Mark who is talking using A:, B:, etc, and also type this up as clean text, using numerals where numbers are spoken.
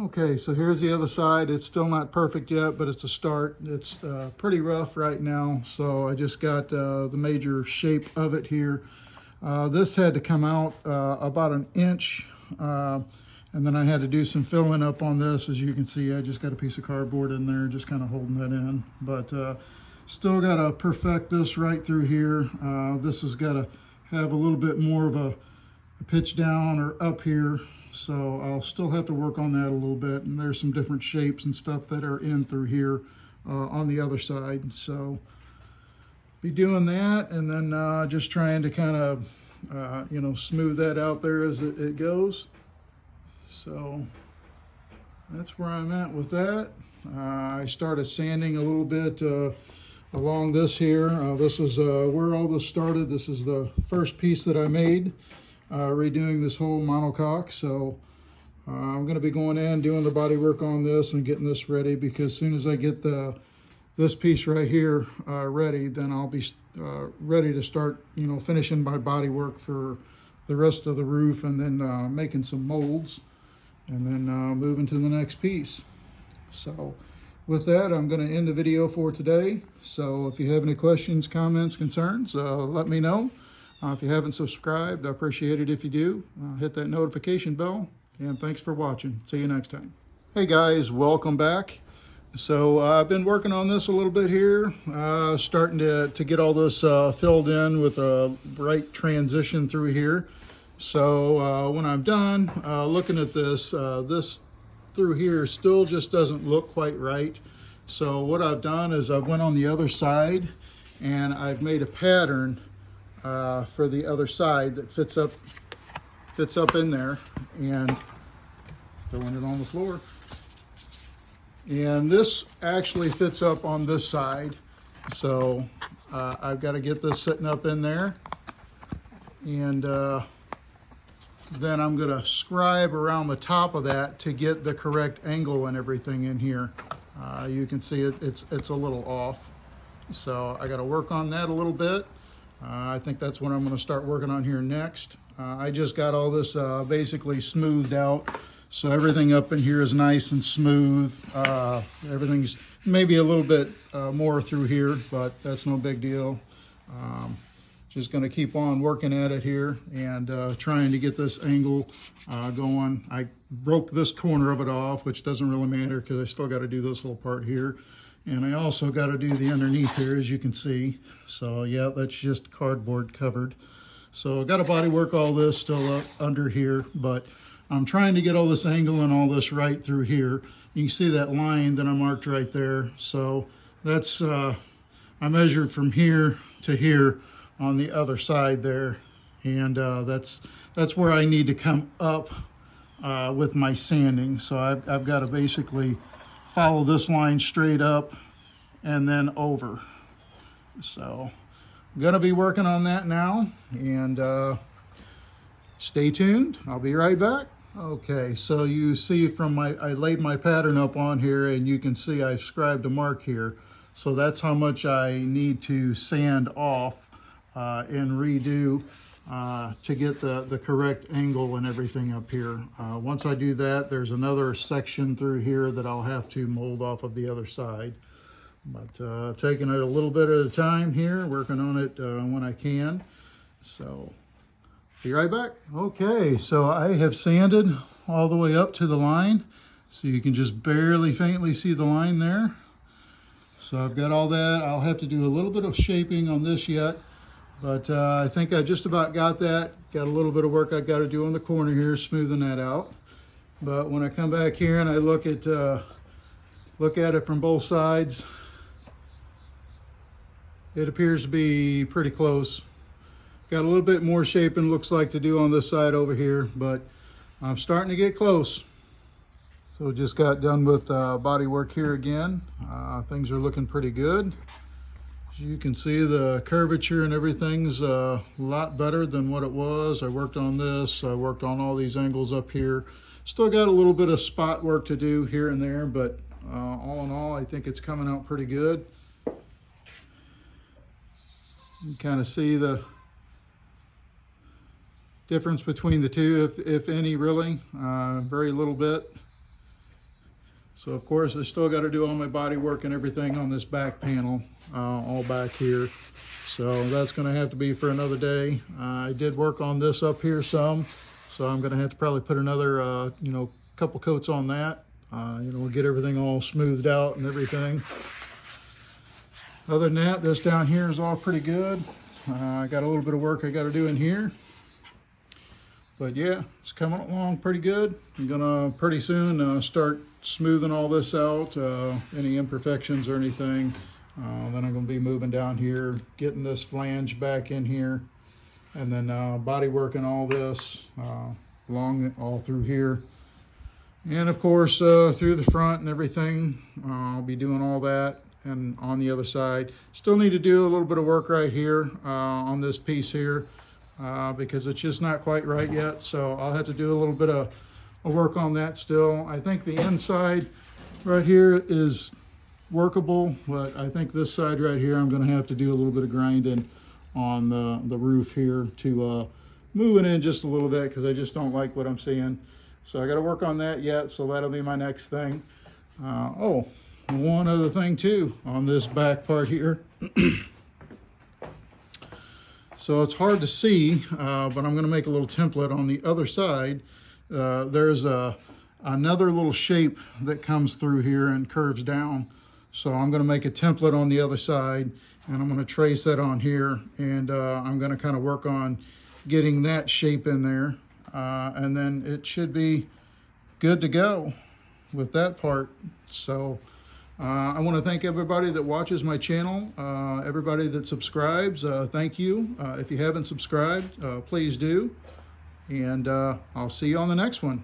A: Okay, so here's the other side. It's still not perfect yet, but it's a start. It's pretty rough right now, so I just got the major shape of it here. This had to come out about an inch, and then I had to do some filling up on this. As you can see, I just got a piece of cardboard in there, just kind of holding that in. But still got to perfect this right through here. This has got to have a little bit more of a pitch down or up here. So I'll still have to work on that a little bit, and there's some different shapes and stuff that are in through here on the other side. So be doing that, and then just trying to kind of smooth that out there as it goes. So that's where I'm at with that. I started sanding a little bit along this here. This is where all this started. This is the first piece that I made. Redoing this whole monocoque. So I'm going to be going in doing the body work on this and getting this ready, because as soon as I get this piece right here ready, then I'll be ready to start finishing my body work for the rest of the roof, and then making some molds, and then moving to the next piece. So with that, I'm going to end the video for today. So if you have any questions, comments, concerns, let me know. If you haven't subscribed, I appreciate it if you do. Hit that notification bell, and thanks for watching. See you next time. Hey guys, welcome back. So I've been working on this a little bit here, starting to get all this filled in with a right transition through here. So when I'm done looking at this, this through here still just doesn't look quite right. So what I've done is I went on the other side, and I've made a pattern for the other side that fits up in there, and throwing it on the floor. And this actually fits up on this side, so I've got to get this sitting up in there, and then I'm going to scribe around the top of that to get the correct angle and everything in here. You can see it's a little off, so I got to work on that a little bit. I think that's what I'm going to start working on here next. I just got all this basically smoothed out, so everything up in here is nice and smooth. Everything's maybe a little bit more through here, but that's no big deal. Just going to keep on working at it here, and trying to get this angle going. I broke this corner of it off, which doesn't really matter because I still got to do this little part here. And I also got to do the underneath here, as you can see. So yeah, that's just cardboard covered. So I got to body work all this still up under here, but I'm trying to get all this angle and all this right through here. You can see that line that I marked right there. So that's, I measured from here to here on the other side there. And that's where I need to come up with my sanding. So I've got to basically follow this line straight up and then over. So I'm gonna be working on that now, and stay tuned. I'll be right back. Okay, so you see from I laid my pattern up on here, and you can see I scribed a mark here. So that's how much I need to sand off and redo to get the correct angle and everything up here. Once I do that, there's another section through here that I'll have to mold off of the other side. But taking it a little bit at a time here, working on it when I can. So be right back. Okay, so I have sanded all the way up to the line. So you can just barely faintly see the line there. So I've got all that. I'll have to do a little bit of shaping on this yet. But I think I just about got that. Got a little bit of work I got to do on the corner here, smoothing that out. But when I come back here and I look at it from both sides, it appears to be pretty close. Got a little bit more shaping, looks like, to do on this side over here, but I'm starting to get close. So just got done with body work here again. Things are looking pretty good. As you can see, the curvature and everything's a lot better than what it was. I worked on this. I worked on all these angles up here. Still got a little bit of spot work to do here and there, but all in all, I think it's coming out pretty good. You can kind of see the difference between the two, if any, really. Very little bit. So of course I still got to do all my body work and everything on this back panel, all back here. So that's going to have to be for another day. I did work on this up here some, so I'm going to have to probably put another, couple coats on that. We'll get everything all smoothed out and everything. Other than that, this down here is all pretty good. I got a little bit of work I got to do in here. But yeah, it's coming along pretty good. I'm gonna pretty soon start smoothing all this out, any imperfections or anything. Then I'm gonna be moving down here, getting this flange back in here, and then body working all this along all through here. And of course, through the front and everything, I'll be doing all that. And on the other side, still need to do a little bit of work right here on this piece here. Because it's just not quite right yet, so I'll have to do a little bit of work on that still. I think the inside right here is workable, but I think this side right here I'm going to have to do a little bit of grinding on the roof here to move it in just a little bit, because I just don't like what I'm seeing. So I got to work on that yet, so that'll be my next thing. Oh, one other thing too on this back part here. So it's hard to see, but I'm going to make a little template on the other side. There's another little shape that comes through here and curves down. So I'm going to make a template on the other side, and I'm going to trace that on here, and I'm going to kind of work on getting that shape in there. And then it should be good to go with that part. So I want to thank everybody that watches my channel, everybody that subscribes. Thank you. If you haven't subscribed, please do. And I'll see you on the next one.